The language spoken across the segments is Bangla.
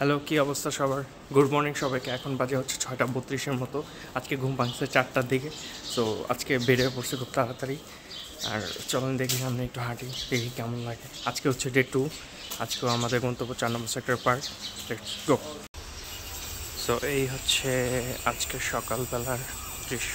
হ্যালো, কী অবস্থা সবার? গুড মর্নিং সবাইকে। এখন বাজে হচ্ছে 6:32-এর মতো। আজকে ঘুম ভাঙছে 4টার দিকে। সো আজকে বেরিয়ে পড়ছে খুব তাড়াতাড়ি। আর চলুন দেখি সামনে একটু হাঁটি, দেখি কেমন লাগে। আজকে হচ্ছে ডে 2। আজকেও আমাদের গন্তব্য 4 নম্বর sector park. Let's go. So এই হচ্ছে আজকের সকালবেলার দৃশ্য।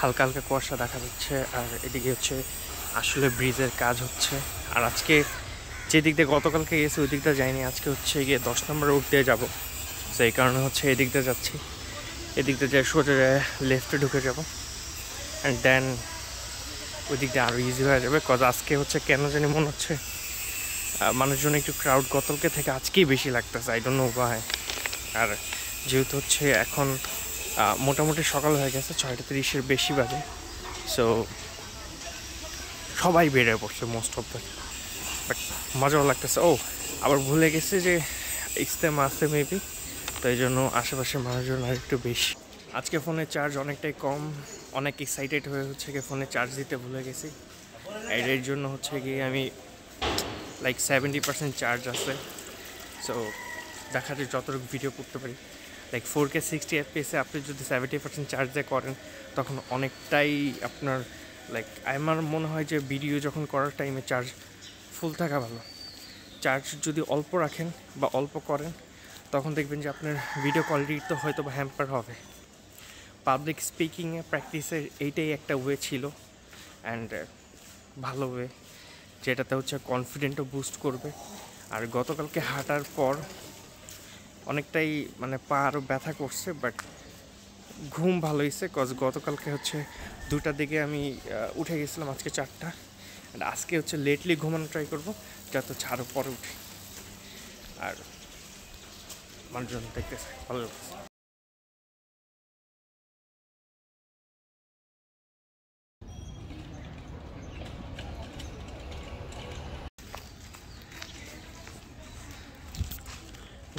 হালকা হালকা কুয়াশা দেখা যাচ্ছে, আর এদিকে হচ্ছে আসলে ব্রিজের কাজ হচ্ছে। আর আজকে যে দিক দিয়ে গতকালকে গেছি ওই দিকটা যাইনি, আজকে হচ্ছে গিয়ে 10 নম্বর রোড দিয়ে যাবো। সো এই কারণে হচ্ছে এদিক দিয়ে যাচ্ছি। এদিক দিয়ে যাই সোজা লেফটে ঢুকে যাবো, অ্যান্ড দেন ওই দিক দিয়ে আরও ইজি হয়ে যাবে। কজ আজকে হচ্ছে কেন জানি মনে হচ্ছে মানুষজন একটু ক্রাউড গতকালকে থেকে আজকেই বেশি লাগতেছে, আই ডোন্ট নো ওয়াই। আর যেহেতু হচ্ছে এখন মোটামুটি সকাল হয়ে গেছে, 6:30-এর বেশি বাজে। সো সবাই বেরিয়ে পড়ছে মোস্ট অফ দ্য, বাট মজাও লাগতেছে। আবার ভুলে গেছি যে ইজতেমা আছে মেবি, তো এই জন্য আশেপাশের মানুষজন আর একটু বেশি। আজকে ফোনের চার্জ অনেকটাই কম, অনেক এক্সাইটেড হয়ে হচ্ছে গিয়ে ফোনে চার্জ দিতে ভুলে গেছি। এর জন্য হচ্ছে গিয়ে আমি লাইক 70% চার্জ আছে। সো দেখা যায় যতটুকু ভিডিও করতে পারি, লাইক 4K 60 FPS আপনি যদি 70% চার্জ দিয়ে করেন তখন অনেকটাই আপনার লাইক আমার মনে হয় যে ভিডিও যখন করার টাইমে চার্জ ফুল থাকা ভালো। চার্জ যদি অল্প রাখেন বা অল্প করেন তখন দেখবেন যে আপনার ভিডিও কোয়ালিটি তো হয়তো বা হ্যাম্পার হবে। পাবলিক স্পিকিংয়ে প্র্যাকটিসের এইটাই একটা ওয়ে ছিল, অ্যান্ড ভালো ওয়ে, যেটাতে হচ্ছে কনফিডেন্টও বুস্ট করবে। আর গতকালকে হাঁটার পর অনেকটাই মানে পা আরও ব্যথা করছে, বাট ঘুম ভালো হয়েছে। কজ গতকালকে হচ্ছে 2টার দিকে আমি উঠে গেছিলাম, আজকে 4টা। অ্যান্ড আজকে হচ্ছে লেটলি ঘুমানো ট্রাই করবো, যাতে হচ্ছে আরও পরে উঠি। আর মানুষজন দেখতেছে ভালো লাগছে।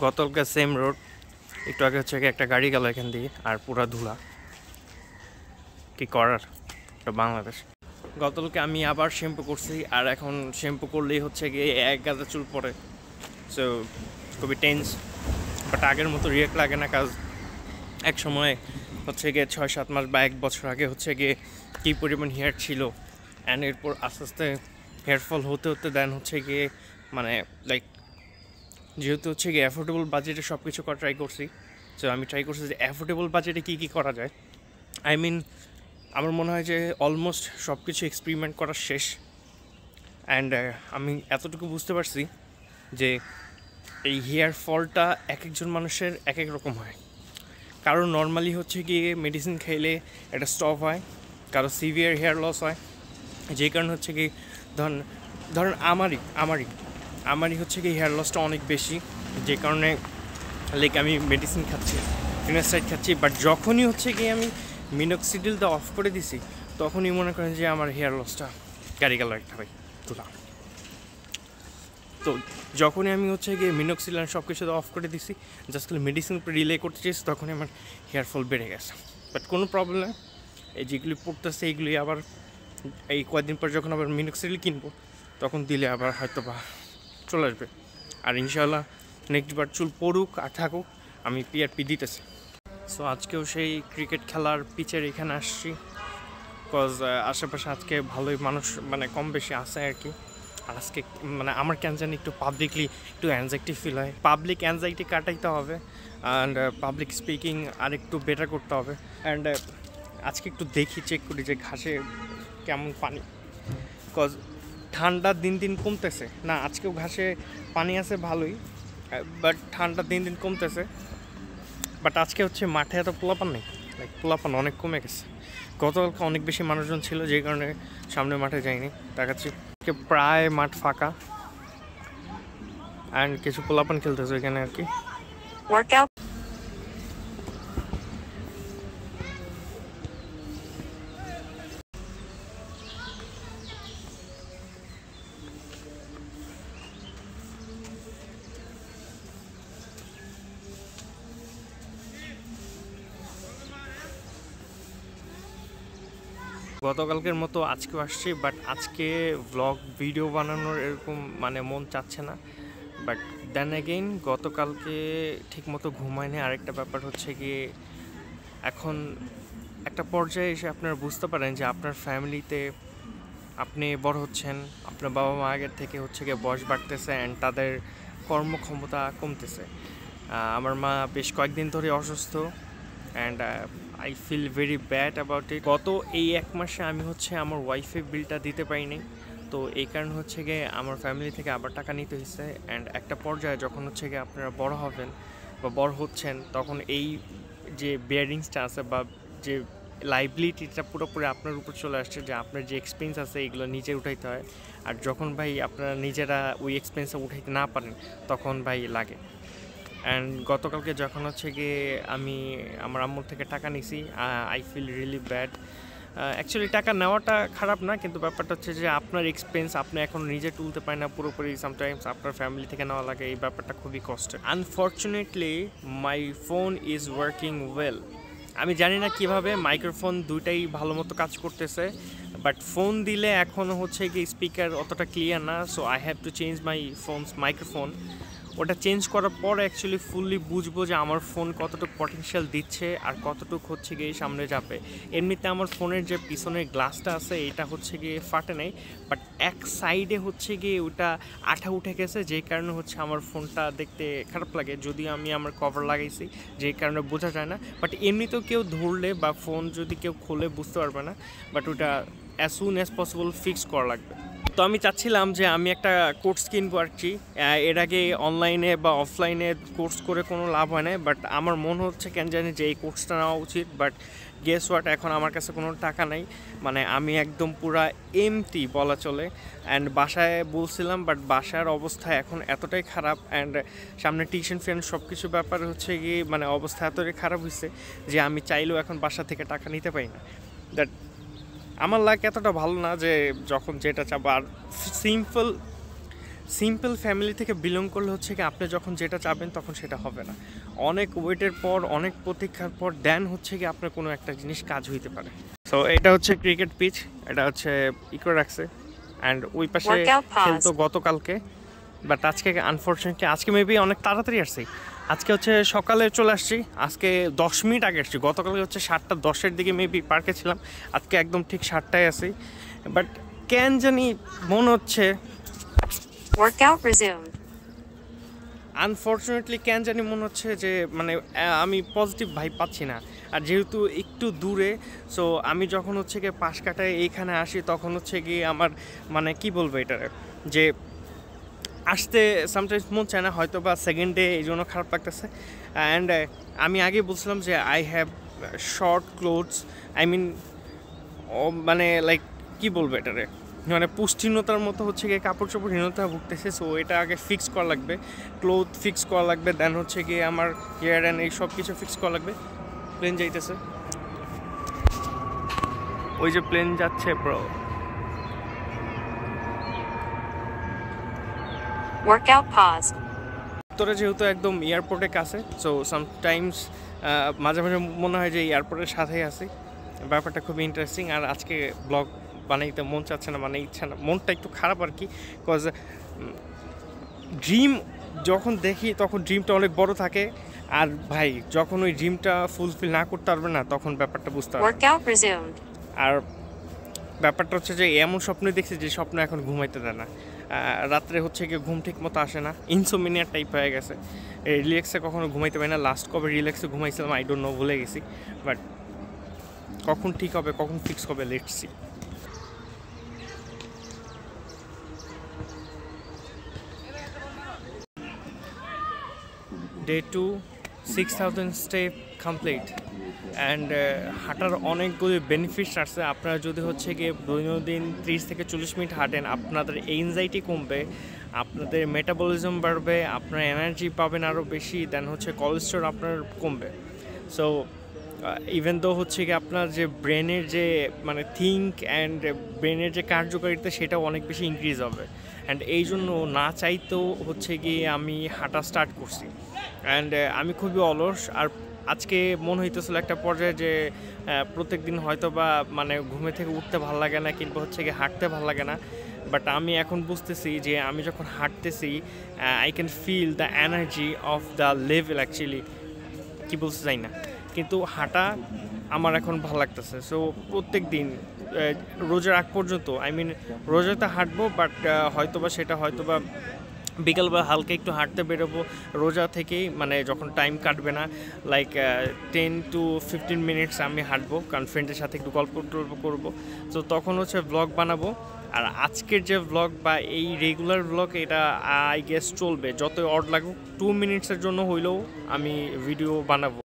গতকালকে সেম রোড, একটু আগে হচ্ছে একটা গাড়ি গেল এখান দিয়ে, আর পুরা ধুলা। কি করার, এটা বাংলাদেশ। গতকালকে আমি আবার শ্যাম্পু করছি, আর এখন শ্যাম্পু করলেই হচ্ছে গিয়ে এক গাদা চুল পড়ে। সো খুবই টেন্স, বাট আগের মতো রিয়াক্ট লাগে না। কাজ এক সময় হচ্ছে গিয়ে 6-7 মাস বা 1 বছর আগে হচ্ছে গিয়ে কী পরিমাণ হেয়ার ছিল, অ্যান্ড এরপর আস্তে আস্তে হেয়ার ফল হতে হতে দেন হচ্ছে গিয়ে মানে লাইক যেহেতু হচ্ছে গিয়ে অ্যাফোর্ডেবল বাজেটে সব কিছু করা ট্রাই করছি। সো আমি ট্রাই করছি যে অ্যাফোর্ডেবল বাজেটে কী কী করা যায়। আই মিন আমার মনে হয় যে অলমোস্ট সব কিছু এক্সপেরিমেন্ট করা শেষ, অ্যান্ড আমি এতটুকু বুঝতে পারছি যে এই হেয়ার ফলটা এক একজন মানুষের এক এক রকম হয়। কারো নর্মালি হচ্ছে গিয়ে মেডিসিন খাইলে এটা স্টপ হয়, কারো সিভিয়ার হেয়ার লস হয়, যে কারণে হচ্ছে কি ধরেন আমারই হচ্ছে কি হেয়ার লসটা অনেক বেশি, যে কারণে লাইক আমি মেডিসিন খাচ্ছি, ফিনাস্টাইড খাচ্ছি। বাট যখনই হচ্ছে কি আমি মিনক্সিডিলটা অফ করে দিছি তখনই মনে করেন যে আমার হেয়ার লসটা গাড়ি গেল একটা ভাই তোলা। তো যখনই আমি হচ্ছে গিয়ে মিনক্সিডিল সব কিছু অফ করে দিছি, জাস্ট খালি মেডিসিন উপরে রিলে করতে চেয়েছি, তখনই আমার হেয়ার ফল বেড়ে গেছে। বাট কোনো প্রবলেম নেই, এই যেগুলি পড়তেছে এইগুলি আবার এই কয়েকদিন পর যখন আবার মিনক্সিডিল কিনবো তখন দিলে আবার হয়তো বা চলে আসবে। আর ইনশাআল্লাহ নেক্সটবার চুল পড়ুক আর থাকুক, আমি পিআরপি দিতেছি। সো আজকেও সেই ক্রিকেট খেলার পিচের এখানে আসছি, বিকজ আশেপাশে আজকে ভালোই মানুষ মানে কম বেশি আছে আর কি। আর আজকে মানে আমার কেন জানি একটু পাবলিকলি একটু অ্যাংজাইটি ফিল হয়, পাবলিক অ্যাংজাইটি কাটাইতে হবে, অ্যান্ড পাবলিক স্পিকিং আর একটু বেটার করতে হবে। অ্যান্ড আজকে একটু দেখি, চেক করি যে ঘাসে কেমন পানি, বিকজ ঠান্ডা দিন দিন কমতেছে না। আজকেও ঘাসে পানি আছে ভালোই, বাট ঠান্ডা দিন দিন কমতেছে। বাট আজকে হচ্ছে মাঠে এত পোলাপান নেই, লাইক পোলাপান অনেক কমে গেছে। গতকালকে অনেক বেশি মানুষজন ছিল, যে কারণে সামনে মাঠে যায়নি। দেখাচ্ছি প্রায় মাঠ ফাঁকা, অ্যান্ড কিছু পোলাপান খেলতেছে এখানে আর কি। গতকালকের মতো আজকেও আসছি, বাট আজকে ব্লগ ভিডিও বানানোর এরকম মানে মন চাচ্ছে না। বাট দেন অ্যাগেইন গতকালকে ঠিকমতো ঘুমায়নি। আরেকটা ব্যাপার হচ্ছে গিয়ে এখন একটা পর্যায়ে এসে আপনারা বুঝতে পারেন যে আপনার ফ্যামিলিতে আপনি বড় হচ্ছেন, আপনার বাবা মা আগের থেকে হচ্ছে গিয়ে বয়স বাড়তেছে অ্যান্ড তাদের কর্মক্ষমতা কমতেছে। আমার মা বেশ কয়েকদিন ধরে অসুস্থ and I feel very bad about it. গত এই 1 মাসে আমি হচ্ছে আমার ওয়াইফের বিলটা দিতে পারিনি, তো এই কারণে হচ্ছে গিয়ে আমার ফ্যামিলি থেকে আবার টাকা নিতে হয়েছে। অ্যান্ড একটা পর্যায়ে যখন হচ্ছে গিয়ে আপনারা বড় হবেন বা বড় হচ্ছেন, তখন এই যে বিয়ারিংসটা আছে বা যে লাইবিলিটিটা পুরোপুরি আপনার উপর চলে আসছে, যে আপনার যে এক্সপেন্স আছে এগুলো নিজে উঠাইতে হয়। আর যখন ভাই আপনারা নিজেরা ওই এক্সপেন্সটা উঠাইতে না পারেন তখন ভাই লাগে। অ্যান্ড গতকালকে যখন হচ্ছে গিয়ে আমি আমার আম্মুর থেকে টাকা নিছি, I feel really bad. Actually টাকা নেওয়াটা খারাপ না, কিন্তু ব্যাপারটা হচ্ছে যে আপনার এক্সপেন্স আপনি এখন নিজে তুলতে পারেন না পুরোপুরি, সামটাইমস আপনার ফ্যামিলি থেকে নেওয়া লাগে। এই ব্যাপারটা খুবই কষ্টের। Unfortunately my phone is working well. আমি জানি না কিভাবে, মাইক্রোফোন দুইটাই ভালো মতো কাজ করতেছে, বাট ফোন দিলে এখনও হচ্ছে কি স্পিকার অতটা ক্লিয়ার না। So I have to change my phones microphone. ওটা চেঞ্জ করার পর অ্যাকচুয়ালি ফুললি বুঝবো যে আমার ফোন কতটুকু পটেনশিয়াল দিচ্ছে আর কতটুকু হচ্ছে গিয়ে সামনে যাবে। এমনিতে আমার ফোনের যে পিছনের গ্লাসটা আছে এটা হচ্ছে গিয়ে ফাটে নাই, বাট এক সাইডে হচ্ছে গিয়ে ওটা আঠা উঠে গেছে, যেই কারণে হচ্ছে আমার ফোনটা দেখতে খারাপ লাগে। যদিও আমি আমার কভার লাগাইছি, যেই কারণে বোঝা যায় না, বাট এমনিতেও কেউ ধরলে বা ফোন যদি কেউ খোলে বুঝতে পারবে না। বাট ওটা as soon as possible fix করা লাগবে। তো আমি চাচ্ছিলাম যে আমি একটা কোর্স কিনবো আর কি। এর আগে অনলাইনে বা অফলাইনে কোর্স করে কোনো লাভ হয় না, বাট আমার মনে হচ্ছে কেন জানি যে এই কোর্সটা নেওয়া উচিত। বাট গেস হোয়াট, এখন আমার কাছে কোনো টাকা নাই, মানে আমি একদম পুরা এমটি বলা চলে। অ্যান্ড বাসায় বলছিলাম, বাট বাসার অবস্থা এখন এতটাই খারাপ, অ্যান্ড সামনে টিউশন ফি সব কিছু ব্যাপার হচ্ছে গিয়ে মানে অবস্থা এতটাই খারাপ হয়েছে যে আমি চাইলেও এখন বাসা থেকে টাকা নিতে পারি না। দ্যাট আমার লাইক এতটা ভালো না যে যখন যেটা চাবো। আর সিম্পল ফ্যামিলি থেকে বিলং করলে হচ্ছে কি আপনি যখন যেটা চাবেন তখন সেটা হবে না। অনেক ওয়েটের পর, অনেক প্রতীক্ষার পর দেন হচ্ছে কি আপনার কোনো একটা জিনিস কাজ হইতে পারে। সো এটা হচ্ছে ক্রিকেট পিচ, এটা হচ্ছে করে রাখছে। অ্যান্ড ওই পাশে খেলতো গতকালকে, বাট আজকে আনফর্চুনেটলি আজকে মেবি অনেক তাড়াতাড়ি আসছি। আজকে হচ্ছে সকালে চলে আসছি, আজকে 10 মিনিট আগে আসছি। গতকালকে হচ্ছে 7:10 দিকে মেবি পার্কে ছিলাম, আজকে একদম ঠিক 7টায় আসি। বাট কেন জানি মনে হচ্ছে আনফর্চুনেটলি কেন জানি মনে হচ্ছে যে মানে আমি পজিটিভ ভাইব পাচ্ছি না। আর যেহেতু একটু দূরে, সো আমি যখন হচ্ছে গিয়ে পাশ কাটায় এইখানে আসি তখন হচ্ছে গিয়ে আমার মানে কি বলবো এটা, যে আসতে সামটাইমস মন চায় না, হয়তো বা সেকেন্ড ডে এই জন্য খারাপ লাগতেছে। অ্যান্ড আমি আগে বলছিলাম যে I have short clothes, I mean মানে লাইক কি বলবো এটারে, মানে পুষ্টিহীনতার মতো হচ্ছে গিয়ে কাপড় চোপড়হীনতা ভুগতেছে। সো এটা আগে ফিক্স করা লাগবে, ক্লোথ ফিক্স করা লাগবে, দেন হচ্ছে গিয়ে আমার হেয়ার অ্যান্ড এই সব কিছু ফিক্স করা লাগবে। প্লেন যাইতেছে, ওই যে প্লেন যাচ্ছে ব্রো। Workout paused. তোরা যেহেতু একদম এয়ারপোর্টের কাছে, সো সামটাইমস মাঝে মাঝে মনে হয় যে এয়ারপোর্টের সাথেই আছি। ব্যাপারটা খুবই ইন্টারেস্টিং। আর আজকে ব্লগ বানাইতে মন চাচ্ছে না, মানে ইচ্ছা না, মনটা একটু খারাপ আর কি। বিকজ ড্রিম যখন দেখি তখন ড্রিমটা অনেক বড় থাকে, আর ভাই যখন ওই ড্রিমটা ফুলফিল না করতে পারবে না তখন ব্যাপারটা বুঝতে পারবে। আর ব্যাপারটা হচ্ছে যে এমন স্বপ্ন দেখছি যে স্বপ্ন এখন ঘুমাইতে দেয় না। রাত্রে হচ্ছে গিয়ে ঘুম ঠিক মতো আসে না, ইনসোমিনিয়া টাইপ হয়ে গেছে। রিল্যাক্সে কখনো ঘুমাইতে পারি না। লাস্ট কবে রিল্যাক্সে ঘুমাইছিলাম আই ডোন্ট নো, ভুলে গেছি। বাট কখন ঠিক হবে, কখন ফিক্স হবে, let's see. Day 2, 6000 step complete. And হাঁটার অনেকগুলি বেনিফিটস আছে। আপনারা যদি হচ্ছে গিয়ে দৈনন্দিন 30 থেকে 40 মিনিট হাঁটেন, আপনাদের এনজাইটি কমবে, আপনাদের মেটাবলিজম বাড়বে, আপনার এনার্জি পাবেন আরও বেশি, দেন হচ্ছে কোলেস্টেরল আপনার কমবে। সো ইভেন দো হচ্ছে কি আপনার যে ব্রেনের যে মানে থিঙ্ক অ্যান্ড ব্রেনের যে কার্যকারিতা সেটাও অনেক বেশি ইনক্রিজ হবে। অ্যান্ড এই জন্য না চাইতেও হচ্ছে গিয়ে আমি হাঁটা স্টার্ট করছি। অ্যান্ড আমি খুবই অলস। আর আজকে মনে হইতেছিল একটা পর্যায়ে যে প্রত্যেক দিন হয়তো বা মানে ঘুমে থেকে উঠতে ভালো লাগে না, কিংবা হচ্ছে গিয়ে হাঁটতে ভালো লাগে না। বাট আমি এখন বুঝতেছি যে আমি যখন হাঁটতেছি I can feel the energy of the level actually, কী বলতে চাই না, কিন্তু হাঁটা আমার এখন ভালো লাগতেছে। সো প্রত্যেক দিন রোজার আগ পর্যন্ত, আই মিন রোজাতে হাঁটবো, বাট হয়তোবা সেটা হয়তোবা বিকালবেলা হালকা একটু হাঁটতে বেরোবো রোজা থেকেই, মানে যখন টাইম কাটবে না, লাইক 10 to 15 মিনিটস আমি হাঁটবো, কারণ ফ্রেন্ডের সাথে একটু গল্প টল্প করবো। তো তখন হচ্ছে ব্লগ বানাবো। আর আজকের যে ব্লগ বা এই রেগুলার ব্লগ, এটা আই গেস চলবে, যত অড লাগুক 2 মিনিটসের জন্য হইলেও আমি ভিডিও বানাবো।